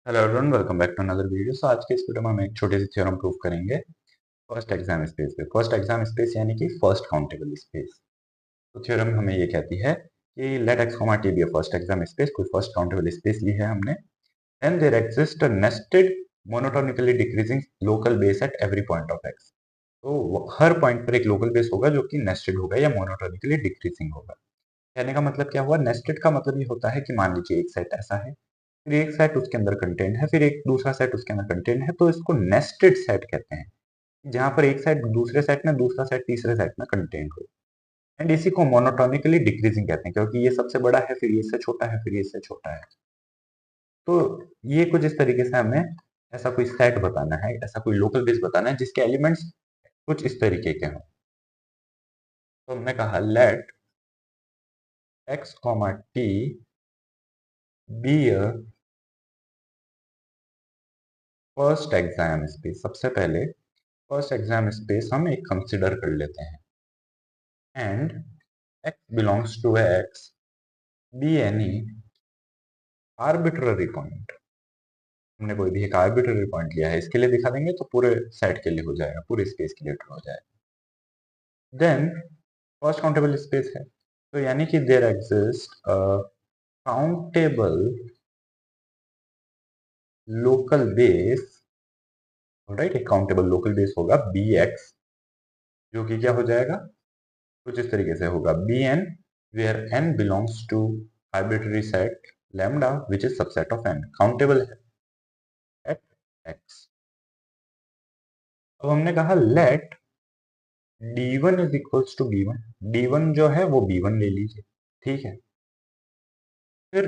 Hello everyone, welcome back to another video. So आज के इस वीडियो में हम एक छोटी सी थ्योरम प्रूव करेंगे फर्स्ट एग्जाम स्पेस पे। फर्स्ट एग्जाम स्पेस यानी कि फर्स्ट काउंटेबल स्पेस। तो थ्योरम हमें ये कहती है कि let X comma T be a first exam space. कोई फर्स्ट काउंटेबल स्पेस ली है हमने, and there exist a nested monotonically decreasing local base at every point of X. तो हर पॉइंट पर एक लोकल बेस होगा जो कि नेस्टेड होगा या मोनोटोनिकली डिक्रीजिंग होगा। कहने का मतलब क्या हुआ? नेस्टेड का मतलब ये होता है कि मान लीजिए एक सेट ऐसा है, फिर एक सेट उसके अंदर कंटेंट है, फिर एक दूसरा सेट उसके अंदर कंटेंट है, तो इसको नेस्टेड सेट कहते हैं। जहां पर एक सेट दूसरे सेट में, दूसरा सेट तीसरे सेट में कंटेंट हो। एंड इसी को मोनोटोनिकली डिक्रीजिंग कहते हैं, क्योंकि ये सबसे बड़ा है, फिर ये इससे छोटा है, फिर ये इससे छोटा है। तो ये कुछ इस तरीके से हमें ऐसा कोई सेट बताना है, ऐसा कोई लोकल बेस बताना है जिसके एलिमेंट्स कुछ इस तरीके के हों। तो हमने कहा let X comma T be a first exam space. सबसे पहले फर्स्ट एग्जाम स्पेस हम एक कंसिडर कर लेते हैं, and x belongs to x be any arbitrary point. हमने कोई भी एक आर्बिट्ररी पॉइंट लिया है, इसके लिए दिखा देंगे तो पूरे सेट के लिए हो जाएगा, पूरे स्पेस के लिए ट्रू हो जाएगा। देन फर्स्ट काउंटेबल स्पेस है, तो यानी कि there exist countable local base. Right, एक काउंटेबल लोकल बेस होगा बी एक्स, जो कि क्या हो जाएगा? कुछ इस तरीके से होगा B N where N belongs to arbitrary set lambda which is subset of N, countable है एट एक्स। अब हमने कहा late d1 is equals to b1। d1 जो है वो b1 ले लीजिए, ठीक है। फिर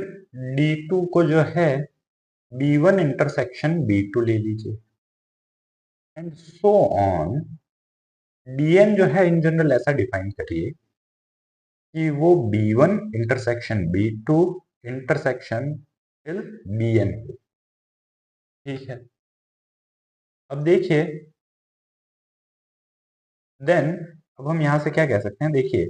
d2 को जो है b1 इंटरसेक्शन b2 ले लीजिए, एंड सो ऑन। dn जो है इन जनरल ऐसा डिफाइन करिए कि वो b1 intersection b2 intersection till bn हो, ठीक है। अब देखिए, देन अब हम यहां से क्या कह सकते हैं? देखिए,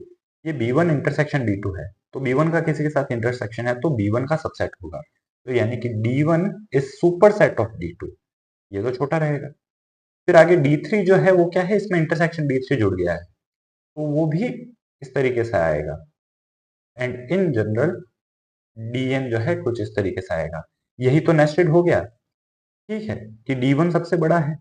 ये b1 इंटरसेक्शन b2 है, तो b1 का किसी के साथ इंटरसेक्शन है तो b1 का सबसेट होगा। तो यानी कि d1 is super set of d2, ये तो छोटा रहेगा। फिर आगे d3 जो है वो क्या है? इसमें इंटरसेक्शन d3 जुड़ गया है, तो वो भी इस तरीके से आएगा। एंड इन जनरल dn जो है कुछ इस तरीके से आएगा। यही तो नेस्टेड हो गया, ठीक है, कि d1 सबसे बड़ा है,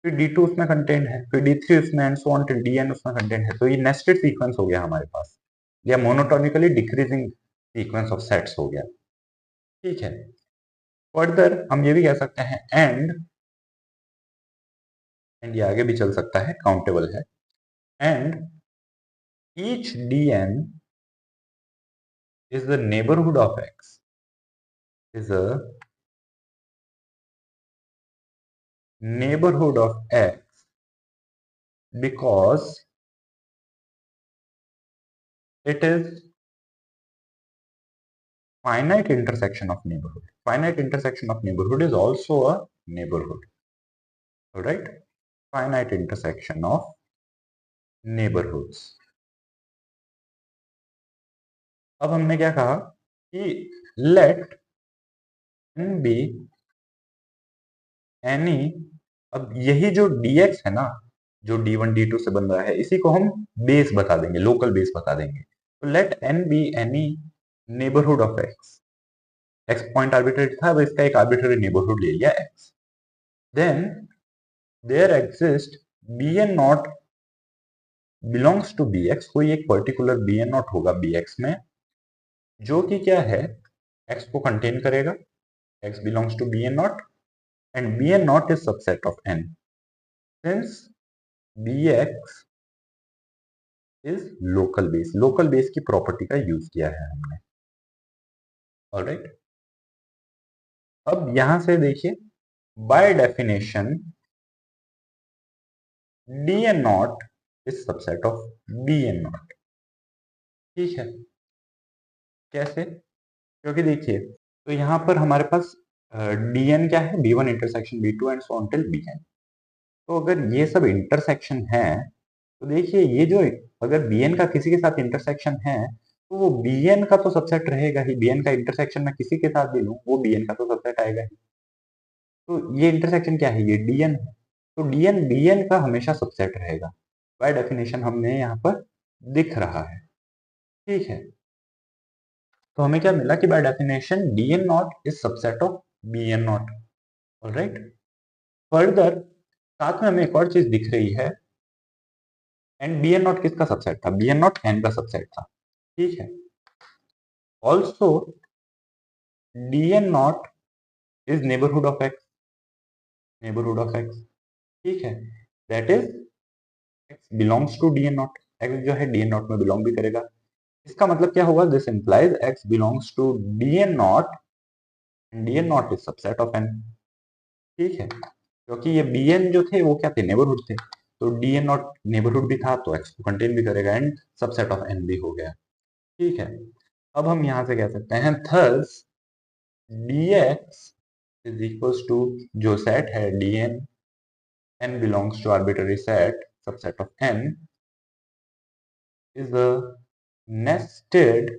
फिर d2 उसमें कंटेंट है, फिर d3 उसमें, and so on till dn उसमें कंटेंट है। तो ये नेस्टेड सीक्वेंस हो गया हमारे पास, या monotonically decreasing sequence of sets हो गया, ठीक है। फर्दर हम ये भी कह सकते हैं एंड ये आगे भी चल सकता है, काउंटेबल है। And each dn is the neighbourhood of x, is a neighbourhood of x because it is finite intersection of neighborhood. Finite intersection of neighborhood is also a neighborhood. Alright? Finite intersection of neighborhoods. अब हमने क्या कहा कि let n be any। अब यही जो dx है ना, जो d1 d2 से बन रहा है, इसी को हम बेस बता देंगे, लोकल बेस बता देंगे। तो let n be any neighborhood of x। x point arbitrary था, अब इसका एक आर्बिट्रेरी नेबरहुड ले लिया x। Then there exist bn not belongs to bx। कोई एक पर्टिकुलर bn नॉट होगा bx में, जो कि क्या है? x को कंटेन करेगा, x belongs to bn not, and bn not is subset of n since bx is local base. Local base की प्रॉपर्टी का यूज किया है हमने। ऑलराइट, अब यहां से देखिए, by definition dn not is subset of bn not, ठीक है। कैसे? क्योंकि देखिए, तो यहां पर हमारे पास dn क्या है? b1 intersection b2 and so on till bn। तो अगर ये सब इंटरसेक्शन है, तो देखिए ये जो, अगर bn का किसी के साथ इंटरसेक्शन है, तो वो bn का तो सबसेट रहेगा ही। bn का इंटरसेक्शन मैं किसी के साथ भी लूं, वो bn का तो सबसेट आएगा ही। तो ये इंटरसेक्शन क्या है, ये dn है, तो dn bn का हमेशा सबसेट रहेगा, बाय डेफिनेशन हमें यहाँ पर दिख रहा है। ठीक है, तो हमें क्या मिला कि by definition dn not is subset of bn not. Alright, further साथ में हमें एक और चीज दिख रही है, एंड bn नॉट किसका सबसेट था, bn नॉट n का सबसेट था। ठीक है, also dn not is neighbourhood of x, neighbourhood of x। ठीक है, that is x belongs to dn not, x जो है dn नॉट में बिलोंग भी करेगा। इसका मतलब क्या होगा, this implies x belongs to dn not and dn not is subset of n। ठीक है, क्योंकि ये bn जो थे वो क्या थे, नेबरहुड थे, तो dn नॉट नेबरहुड भी था तो x को कंटेन भी करेगा एंड सबसेट ऑफ n भी हो गया। ठीक है, अब हम यहां से कह सकते हैं thus dx is equals to, जो सेट है dn, n belongs to arbitrary set, subset of n is a nested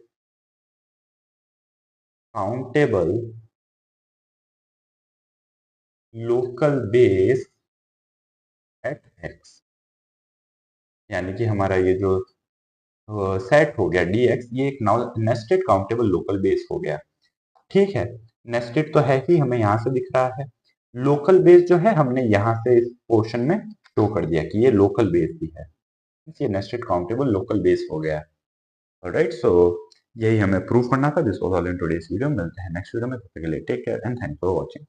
countable local base at x। यानी कि हमारा ये जो सेट हो गया dx, ये एक नेस्टेड काउंटेबल लोकल बेस हो गया। ठीक है, नेस्टेड तो है ही, हमें यहाँ से दिख रहा है, लोकल बेस जो है हमने यहाँ से इस पोर्शन में शो कर दिया कि ये लोकल बेस भी है, ये नेस्टेड काउंटेबल लोकल बेस हो गया। ऑलराइट, सो यही हमें प्रूव करना था। This was all in today's video, मिलते हैं नेक्स्ट वीडियो में, तब तक के लिए take care and thanks for watching.